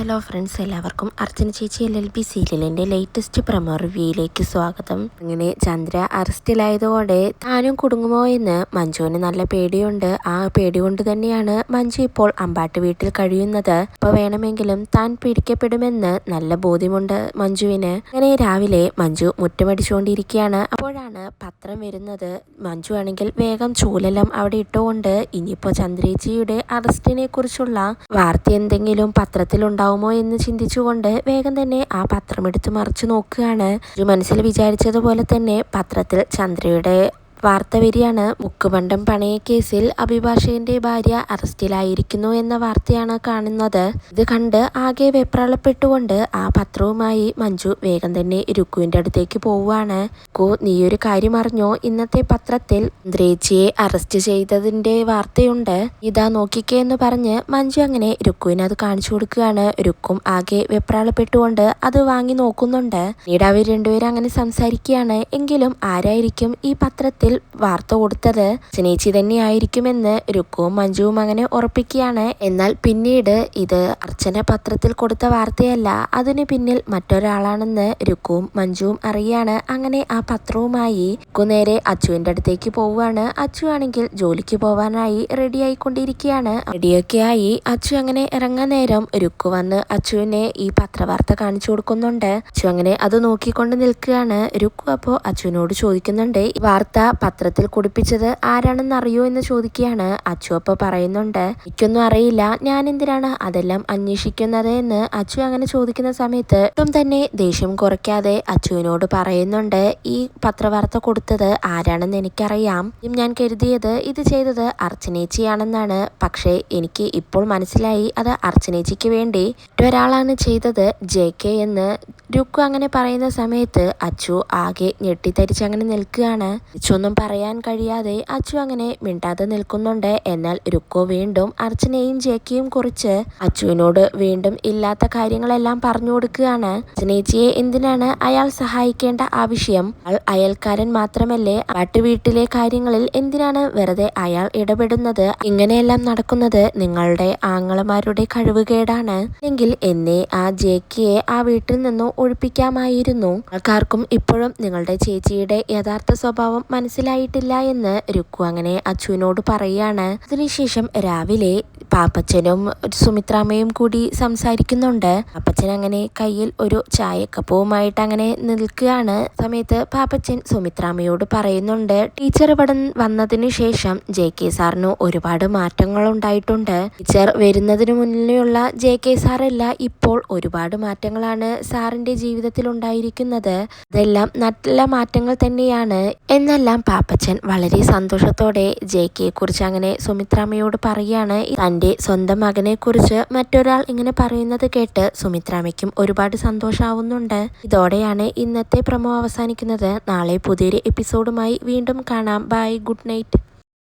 Hello friends, എല്ലാവർക്കും അർച്ചന ചേച്ചി LLB സീരിയലിൻ്റെ ലേറ്റസ്റ്റ് പ്രമോ റിവ്യൂയിലേക്ക് സ്വാഗതം. അങ്ങനെ ചന്ദ്ര അറസ്റ്റിലായതോടെ താനും കുടുങ്ങുമോ എന്ന് മഞ്ജുവിന് നല്ല പേടിയുണ്ട്. ആ പേടി കൊണ്ട് തന്നെയാണ് മഞ്ജു ഇപ്പോൾ അമ്പാട്ട് വീട്ടിൽ കഴിയുന്നത്. ഇപ്പോൾ വേണമെങ്കിലും താൻ പിടിക്കപ്പെടുമെന്ന് നല്ല ബോധ്യമുണ്ട് മഞ്ജുവിന്. അങ്ങനെ രാവിലെ മഞ്ജു മുറ്റമടിച്ചുകൊണ്ടിരിക്കുകയാണ്. അപ്പോഴാണ് പത്രം വരുന്നത്. മഞ്ജു ആണെങ്കിൽ വേഗം ചൂലെല്ലാം അവിടെ ഇട്ടുകൊണ്ട് ഇനിയിപ്പോൾ ചന്ദ്രേച്ചിയുടെ അറസ്റ്റിനെ കുറിച്ചുള്ള വാർത്ത എന്തെങ്കിലും പത്രത്തിലുണ്ടാവും എന്ന് ചിന്തിച്ചുകൊണ്ട് വേഗം തന്നെ ആ പത്രമെടുത്ത് മറിച്ചു നോക്കുകയാണ്. ഒരു മനസ്സിൽ വിചാരിച്ചതുപോലെ തന്നെ പത്രത്തിൽ ചന്ദ്രയുടെ വാർത്ത വരികയാണ്. മുക്കുമണ്ടം പണയക്കേസിൽ അഭിഭാഷകന്റെ ഭാര്യ അറസ്റ്റിലായിരിക്കുന്നു എന്ന വാർത്തയാണ് കാണുന്നത്. ഇത് കണ്ട് ആകെ വെപ്രാളപ്പെട്ടുകൊണ്ട് ആ പത്രവുമായി മഞ്ജു വേഗം തന്നെ രുക്കുവിന്റെ അടുത്തേക്ക് പോവുകയാണ്. നീയൊരു കാര്യം അറിഞ്ഞോ? ഇന്നത്തെ പത്രത്തിൽ ചന്ദ്രേച്ചിയെ അറസ്റ്റ് ചെയ്തതിന്റെ വാർത്തയുണ്ട്, ഇതാ നോക്കിക്കേ എന്ന് പറഞ്ഞ് മഞ്ജു അങ്ങനെ രുക്കുവിന് അത് കാണിച്ചു കൊടുക്കുകയാണ്. രുക്കും ആകെ വെപ്രാളപ്പെട്ടുകൊണ്ട് അത് വാങ്ങി നോക്കുന്നുണ്ട്. പിന്നീട് അവർ രണ്ടുപേരും അങ്ങനെ സംസാരിക്കുകയാണ്. എങ്കിലും ആരായിരിക്കും ഈ പത്രത്തിൽ വാർത്ത കൊടുത്തത്? ചേച്ചി തന്നെ ആയിരിക്കുമെന്ന് രുക്കുവും മഞ്ജുവും അങ്ങനെ ഉറപ്പിക്കുകയാണ്. എന്നാൽ പിന്നീട് ഇത് അർച്ചന പത്രത്തിൽ കൊടുത്ത വാർത്തയല്ല, അതിന് പിന്നിൽ മറ്റൊരാളാണെന്ന് രുക്കുവും മഞ്ജുവും അറിയാണ്. അങ്ങനെ ആ പത്രവുമായി രുക്കു നേരെ അച്ചുവിന്റെ അടുത്തേക്ക് പോവുകയാണ്. അച്ചു ആണെങ്കിൽ ജോലിക്ക് പോവാനായി റെഡി ആയിക്കൊണ്ടിരിക്കുകയാണ്. റെഡിയൊക്കെ ആയി അച്ചു അങ്ങനെ ഇറങ്ങാൻ നേരം രുക്കു വന്ന് അച്ചുവിനെ ഈ പത്രവാർത്ത കാണിച്ചു കൊടുക്കുന്നുണ്ട്. അച്ചു അങ്ങനെ അത് നോക്കിക്കൊണ്ട് നിൽക്കുകയാണ്. രുക്കു അപ്പോൾ അച്ചുവിനോട് ചോദിക്കുന്നുണ്ട്, ഈ വാർത്ത പത്രത്തിൽ കുടിപ്പിച്ചത് ആരാണെന്ന് അറിയോ എന്ന് ചോദിക്കുകയാണ്. അച്ചു അപ്പോൾ പറയുന്നുണ്ട്, എനിക്കൊന്നും അറിയില്ല, ഞാൻ എന്തിനാണ് അതെല്ലാം അന്വേഷിക്കുന്നത് എന്ന് അച്ചു അങ്ങനെ ചോദിക്കുന്ന സമയത്ത് ഒട്ടും തന്നെ ദേഷ്യം കുറയ്ക്കാതെ അച്ചുവിനോട് പറയുന്നുണ്ട്, ഈ പത്രവാർത്ത കൊടുത്തത് ആരാണെന്ന് എനിക്കറിയാം. ഞാൻ കരുതിയത് ഇത് ചെയ്തത് അർച്ചനേച്ചിയാണെന്നാണ്. പക്ഷേ എനിക്ക് ഇപ്പോൾ മനസ്സിലായി അത് അർച്ചനേച്ചിക്ക് വേണ്ടി മറ്റൊരാളാണ് ചെയ്തത്, JK എന്ന് രുക്കു അങ്ങനെ പറയുന്ന സമയത്ത് അച്ചു ആകെ ഞെട്ടിത്തരിച്ച് അങ്ങനെ നിൽക്കുകയാണ്. ഒന്നും പറയാൻ കഴിയാതെ അച്ചു അങ്ങനെ മിണ്ടാതെ നിൽക്കുന്നുണ്ട്. എന്നാൽ രുക്കു വീണ്ടും അർച്ചനയും JKയും കുറിച്ച് അച്ചുവിനോട് വീണ്ടും ഇല്ലാത്ത കാര്യങ്ങളെല്ലാം പറഞ്ഞു കൊടുക്കുകയാണ്. അർച്ചനേച്ചിയെ എന്തിനാണ് അയാൾ സഹായിക്കേണ്ട ആവശ്യം? അയൽക്കാരൻ മാത്രമല്ലേ? വീട്ടിലെ കാര്യങ്ങളിൽ എന്തിനാണ് വെറുതെ അയാൾ ഇടപെടുന്നത്? ഇങ്ങനെയെല്ലാം നടക്കുന്നത് നിങ്ങളുടെ ആങ്ങളമാരുടെ കഴിവുകേടാണ്. എങ്കിൽ എന്നെ ആ JKയെ ആ വീട്ടിൽ നിന്നും ഒഴിപ്പിക്കാമായിരുന്നു. ആൾക്കാർക്കും ഇപ്പോഴും നിങ്ങളുടെ ചേച്ചിയുടെ യഥാർത്ഥ സ്വഭാവം മനസ്സിലായിട്ടില്ല എന്ന് രുക്കു അങ്ങനെ അച്ചുവിനോട് പറയുകയാണ്. അതിനുശേഷം രാവിലെ പാപ്പച്ചനും സുമിത്രാമ്മയും കൂടി സംസാരിക്കുന്നുണ്ട്. പാപ്പച്ചൻ അങ്ങനെ കയ്യിൽ ഒരു ചായക്കപ്പവുമായിട്ട് അങ്ങനെ നിൽക്കുകയാണ്. സമയത്ത് പാപ്പച്ചൻ സുമിത്രാമ്മയോട് പറയുന്നുണ്ട്, ടീച്ചർ ഇവിടെ വന്നതിന് ശേഷം JK സാറിന് ഒരുപാട് മാറ്റങ്ങൾ ഉണ്ടായിട്ടുണ്ട്. ടീച്ചർ വരുന്നതിന് മുന്നിലുള്ള JK സാറല്ല, ഇപ്പോൾ ഒരുപാട് മാറ്റങ്ങളാണ് സാറിന്റെ ജീവിതത്തിൽ ഉണ്ടായിരിക്കുന്നത്. ഇതെല്ലാം നല്ല മാറ്റങ്ങൾ തന്നെയാണ് എന്നെല്ലാം പാപ്പച്ചൻ വളരെ സന്തോഷത്തോടെ JKയെ കുറിച്ച് അങ്ങനെ സുമിത്രാമ്മയോട് പറയുകയാണ്. തൻ്റെ സ്വന്തം മകനെ കുറിച്ച് മറ്റൊരാൾ ഇങ്ങനെ പറയുന്നത് കേട്ട് സുമിത്രാമ്മയ്ക്കും ഒരുപാട് സന്തോഷമാവുന്നുണ്ട്. ഇതോടെയാണ് ഇന്നത്തെ പ്രമോ അവസാനിക്കുന്നത്. നാളെ പുതിയൊരു എപ്പിസോഡുമായി വീണ്ടും കാണാം. Bye, good night.